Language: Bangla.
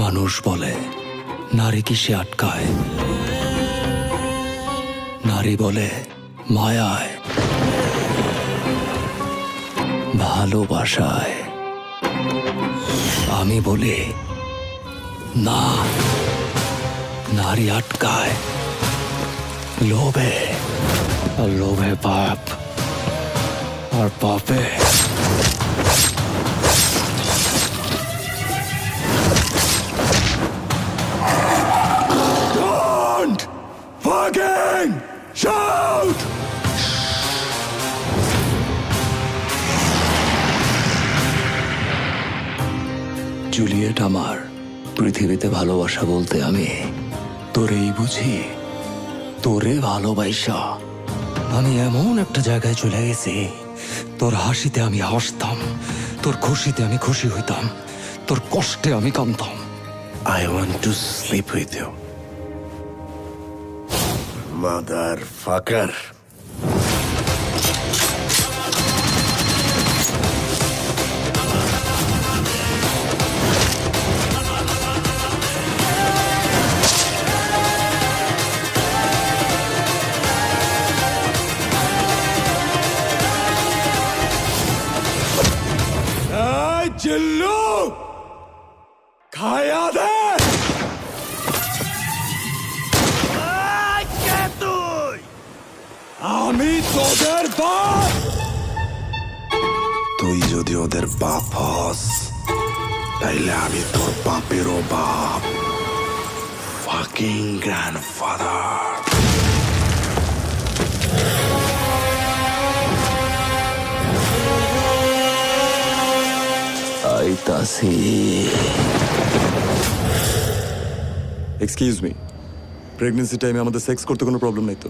মানুষ বলে নারী কিসে আটকায়, নারী বলে মায়ায়, ভালোবাসায়। আমি বলি না, নারী আটকায় লোভে, আর লোভে পাপ, আর পাপে Don't fucking shout! জুলিয়েট আমার, পৃথিবীতে ভালোবাসা বলতে আমি তোরেই বুঝি। তোরে ভালোবাসা আমি এমন একটা জায়গায় চলে গেছি, তোর হাসিতে আমি হাসতাম, তোর খুশিতে আমি খুশি হইতাম, তোর কষ্টে আমি কাঁদতাম। I want to sleep with you, motherfucker. চিল্লু খায়া দে। আমি তোদের বাপ। তুই যদি ওদের বাপ হস, তাইলে আমি তোর বাপেরও বাপ, ফাকিং গ্র্যান্ডফাদার। আইতাছি। এক্সকিউজ মি, প্রেগনেন্সি টাইমে আমাদের সেক্স করতে কোনো প্রবলেম নেই তো?